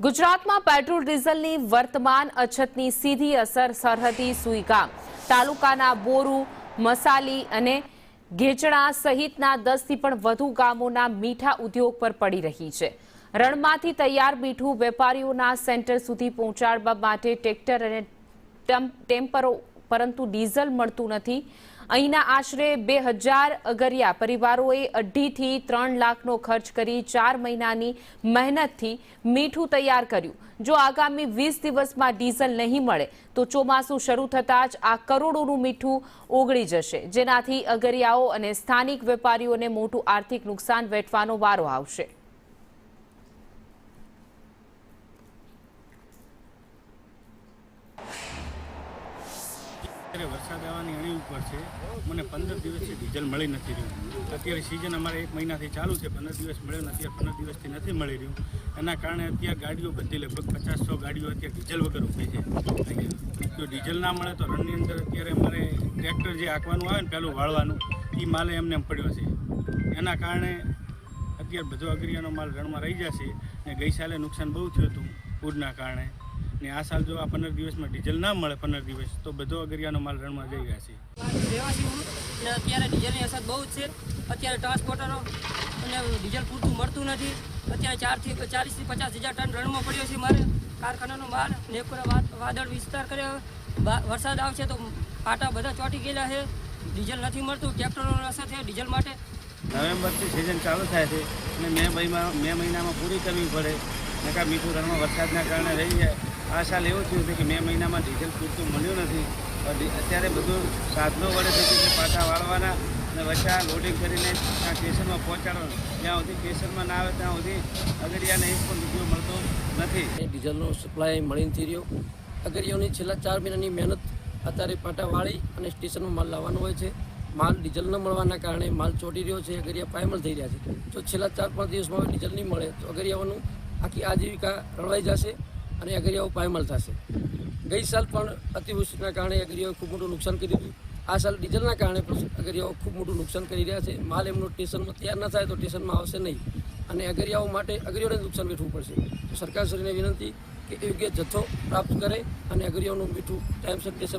ગુજરાતમાં પેટ્રોલ ડીઝલની વર્તમાન અછતની સીધી અસર સરહદી સુઈગામ તાલુકાના બોરુ, મસાલી અને ઘેચણા સહિતના 10થી પણ વધુ ગામોના મીઠા ઉદ્યોગ પર પડી રહી છે। રણમાંથી તૈયાર મીઠું વેપારીઓના સેન્ટર સુધી પહોંચાડવા માટે ટ્રેક્ટર અને ટેમ્પરો પરંતુ ડીઝલ મળતું નથી। અહીંના આશરે 2000 અગરિયા પરિવારોએ 2.5 થી 3 લાખનો ખર્ચ કરી 4 મહિનાની મહેનતથી મીઠું તૈયાર કર્યું। જો આગામી 20 દિવસમાં ડીઝલ નહીં મળે તો ચોમાસું શરૂ થતાં જ આ કરોડોનું મીઠું ઓગળી જશે, જેનાથી અગરિયાઓ અને સ્થાનિક વેપારીઓને મોટું આર્થિક નુકસાન વેઠવાનો વારો આવશે। वरसाद आवानी अणी पर है। मैंने 15 दिवस से डीजल मळी नहीं रही। अत्यारे सीजन अमारे 1 महीना थी चालू है, 15 दिवस मळ्यो नहीं। 15 दिवस थी नहीं मळी रह्यु। एना कारणे अत्यारे गाड़ीओ बधी लगभग 50-100 गाड़ीओ अत्यारे डीजल वगर ऊभी है। जो डीजल ना मळे तो रणनी अंदर अत्यारे अमारे ट्रेक्टर जे हांकवानुं आवे ने पेलुं वाळवानुं ई माल एमने एम पड्यो छे। एना कारणे अत्यारे बधो अगरियानो माल रણમાં रही जशे ने गई साले नुकसान बहु थयुं हतुं पूરના કારણે। ने आ साल जो आ 15 दिवस में डीजल ना मळे 15 दिवस तो बधो अगरियानो माल रण में जई गया छे। રહેવાસી ને અત્યારે ડીઝલની અસર બહુ જ છે। અત્યારે ટ્રાન્સપોર્ટરો અને ડીઝલ પૂરતું મળતું નથી। અત્યારે 40 થી 50 હજાર ટન રણમાં પડ્યો છે મારે કારખાનાનો માલ ને એકવાર વાદળ વિસ્તાર કર્યો। વરસાદ આવશે તો પાટા બધા ચોંટી ગયેલા છે। ડીઝલ નથી મળતું, ટ્રેક્ટરોની અસર છે ડીઝલ માટે। નવેમ્બરથી સિઝન ચાલુ થાય છે અને મે મહિનામાં પૂરી કરવી પડે, નકા મીઠું રણમાં વરસાદના કારણે રહી જાય। આ સાલ એવું થયું છે કે મે મહિનામાં ડીઝલ પૂરતું મળ્યું નથી। અત્યારે બધું સાધનો વડે થતું છે, પાટા વાળવાના અને વચ્ચા લોડિંગ કરીને ત્યાં સ્ટેશનમાં પહોંચાડવાનું। જ્યાં સુધી સ્ટેશનમાં ના આવે ત્યાં સુધી અગરિયાને 1 પણ રૂપિયો મળતો નથી। ડીઝલનો સપ્લાય મળી નથી રહ્યો। અગરિયાઓની છેલ્લા 4 મહિનાની મહેનત અત્યારે પાટા વાળી અને સ્ટેશનમાં માલ લાવવાનો હોય છે। માલ ડીઝલ ન મળવાના કારણે માલ ચોંટી રહ્યો છે, અગરિયા પાયમલ થઈ રહ્યા છે। જો છેલ્લા 4-5 દિવસમાં ડીઝલ નહીં મળે તો અગરિયાઓનું આખી આજીવિકા રળવાઈ જશે અને અગરિયાઓ પાયમલ થશે। ગઈ સાલ પણ અતિવૃષ્ટિના કારણે અગરિયાઓએ ખૂબ મોટું નુકસાન કર્યું હતું। આ સાલ ડીઝલના કારણે પણ અગરિયાઓ ખૂબ મોટું નુકસાન કરી રહ્યા છે। માલ એમનો સ્ટેશનમાં તૈયાર ન થાય તો સ્ટેશનમાં આવશે નહીં અને અગરિયાઓ માટે અગરિયાઓને નુકસાન વેઠવું પડશે। તો સરકારશ્રીને વિનંતી કે યોગ્ય જથ્થો પ્રાપ્ત કરે અને અગરિયાઓનું મીઠું ટાઈમસર સ્ટેશન